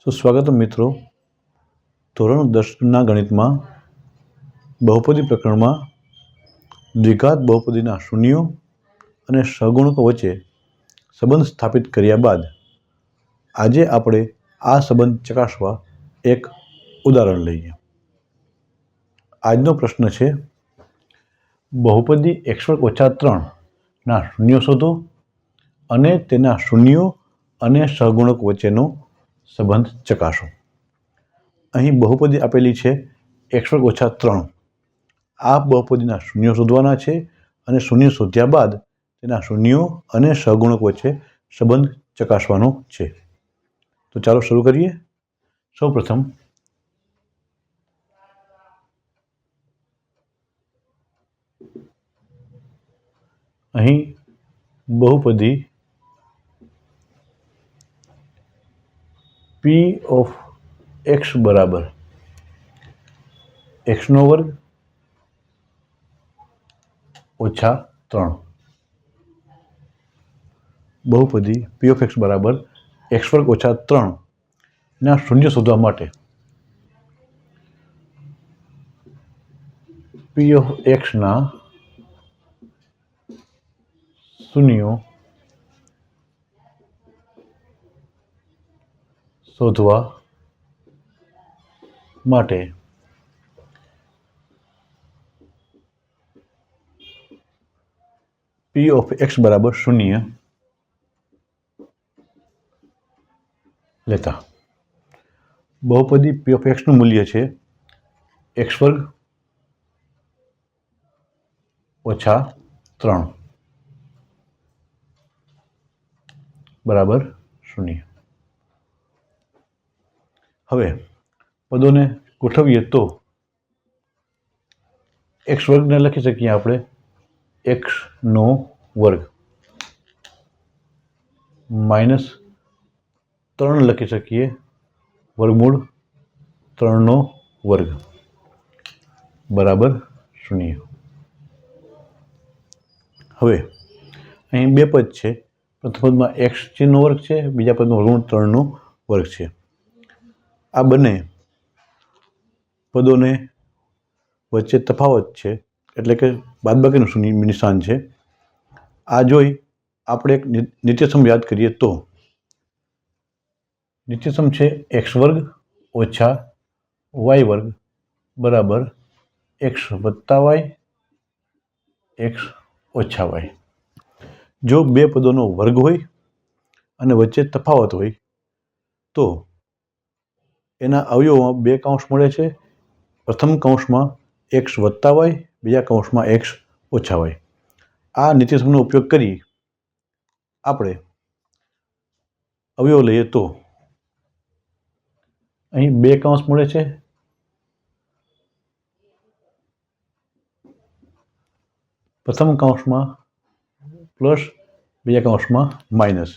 સ્વાગતમ મિત્રો. ધોરણ 10ના ગણિતમાં બહુપદી પ્રકરણમાં દ્વિઘાત બહુપદીના શૂન્યો અને સહગુણકો વચ્ચે સંબંધ સ્થાપિત કર્યા બાદ આજે આપણે આ સંબંધ ચકાસવા એક ઉદાહરણ લઈએ. આજનો પ્રશ્ન છે, બહુપદી x2 - 3ના શૂન્યો શોધો અને તેના શૂન્યો અને સહગુણકો વચ્ચેનો સંબંધ ચકાસો. અહીં બહુપદી આપેલી છે x2 - 3. આ બહુપદીના શૂન્યો શોધવાના છે અને શૂન્ય શોધ્યા બાદ તેના શૂન્યો અને સહગુણકો વચ્ચે સંબંધ ચકાસવાનો છે. તો ચાલો શરૂ કરીએ. સૌપ્રથમ અહીં બહુપદી p ઓફ x બરાબર x² - 3. બહુપદી p ઓફ x બરાબર x² - 3 ના શૂન્ય શોધવા માટે p ઓફ x ના શૂન્યો શોધવા માટે p ઓફ x બરાબર 0 લેતા બહુપદી p ઓફ x નું મૂલ્ય છે x² - 3 બરાબર 0. હવે પદોને ગોઠવીએ તો x² ને લખી શકીએ આપણે x² -3 લખી શકીએ વર્ગમૂળ 3² બરાબર 0. હવે અહીં બે પદ છે. પ્રથમ પદમાં x ચિહ્નનો વર્ગ છે, બીજા પદમાં વર્ગમૂળ 3² છે. આ બંને પદોને વચ્ચે તફાવત છે, એટલે કે બાદબાકીનું નિશાન છે. આ જોઈ આપણે એક નિત્યસમ યાદ કરીએ તો નિત્યસમ છે x² - y² બરાબર x + y x - y. જો બે પદોનો વર્ગ હોય અને વચ્ચે તફાવત હોય તો એના અવયવોમાં બે કૌંસ મળે છે. પ્રથમ કૌંસમાં x + y, બીજા કૌંસમાં x - y. આ નિત્યસમનો ઉપયોગ કરી આપણે અવયવ લઈએ તો અહીં બે કૌંસ મળે છે. પ્રથમ કૌંસમાં પ્લસ, બીજા કૌંસમાં માઇનસ.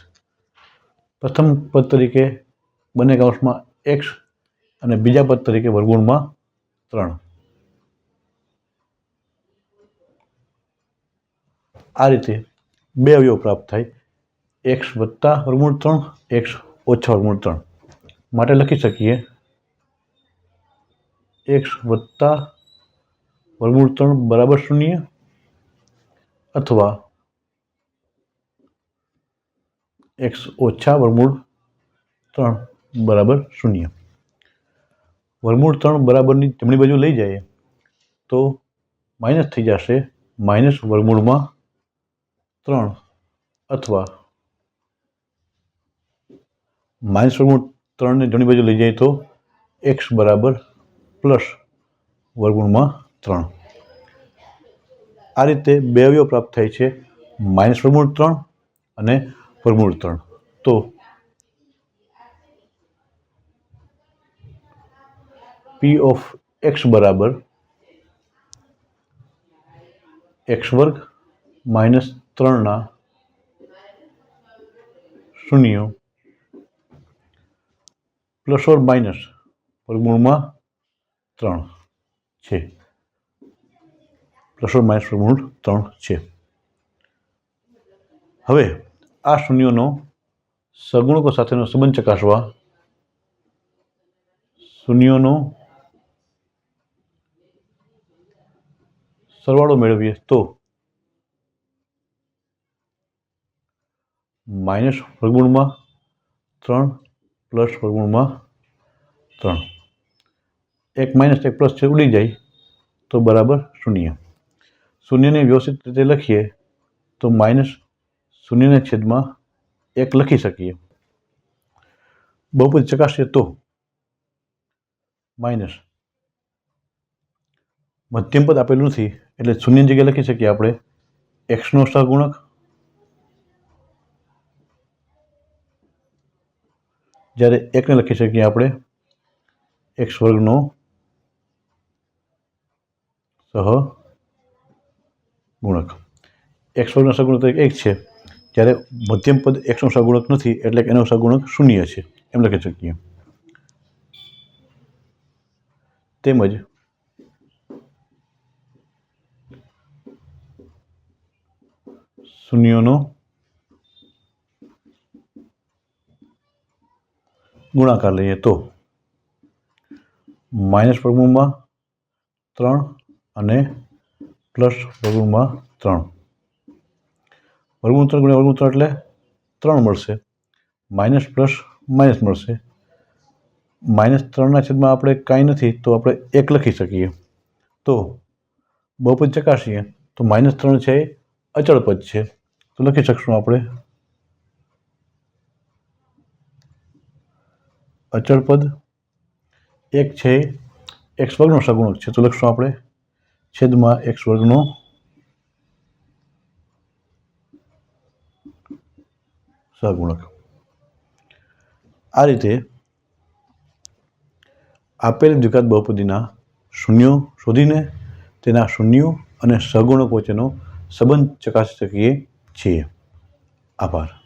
પ્રથમ પદ તરીકે બંને કૌંસમાં x અને બીજા પદ તરીકે વર્ગમૂળમાં 3. આ રીતે બે અવયવ પ્રાપ્ત થાય, x + વર્ગમૂળ 3, x - વર્ગમૂળ 3. માટે લખી શકીએ x + વર્ગમૂળ 3 બરાબર 0 અથવા x - વર્ગમૂળ 3 બરાબર 0. વર્ગમૂળ 3 બરાબરની જમણી બાજુ લઈ જાય તો માઇનસ થઈ જશે -વર્ગમૂળમાં 3 અથવા -વર્ગમૂળ 3 ને જમણી બાજુ લઈ જાય તો x બરાબર +વર્ગમૂળમાં 3. આ રીતે બે અવયવ પ્રાપ્ત થાય છે, -વર્ગમૂળ 3 અને વર્ગમૂળ 3. તો p ઓફ x બરાબર x² - 3 ના શૂન્યો ± વર્ગમૂળમાં 3 છે. વર્ગમૂળ 3 છે. હવે આ શૂન્યોનો સહગુણકો સાથેનો સંબંધ ચકાસવા શૂન્યોનો સરવાળો મેળવીએ તો માઇનસ વર્ગમૂળમાં 3 પ્લસ વર્ગમૂળમાં 3, એક માઇનસ એક પ્લસ છે ઉડી જાય તો બરાબર શૂન્ય. શૂન્યને વ્યવસ્થિત રીતે લખીએ તો માઇનસ શૂન્યના છેદમાં 1 લખી શકીએ. બહુપદી ચકાસીએ તો માઇનસ મધ્યમ પદ આપેલું નથી એટલે શૂન્યની જગ્યાએ લખી શકીએ આપણે એક્સનો સહગુણક જ્યારે એકને લખી શકીએ આપણે એક્સ વર્ગનો સહગુણક. એક્સ વર્ગનો સહગુણક 1 છે જ્યારે મધ્યમ પદ એક્સનો સહગુણક નથી એટલે કે એનો સહગુણક શૂન્ય છે એમ લખી શકીએ. તેમજ શૂન્યનો ગુણાકાર લઈએ તો માઇનસ વર્ગમૂળમાં 3 અને પ્લસ વર્ગમૂળમાં 3. વર્ગમૂળ 3 ગુણ્યા વર્ગમૂળ 3 એટલે 3 મળશે. માઇનસ પ્લસ માઇનસ મળશે. માઇનસ 3ના છેદમાં આપણે કાંઈ નથી તો આપણે 1 લખી શકીએ. તો બહુપદી ચકાસીએ તો માઇનસ 3 છે એ અચળ પદ છે તો લખી શકશું આપણે અચળ પદ. 1 છે એક્સ વર્ગનો સહગુણક છે તો લખશું આપણે છેદમાં એક્સ વર્ગનો સહગુણક. આ રીતે આપેલ દ્વિઘાત બહુપદીના શૂન્યો શોધીને તેના શૂન્યો અને સહગુણક વચ્ચેનો સંબંધ ચકાસી શકીએ છીએ. આભાર.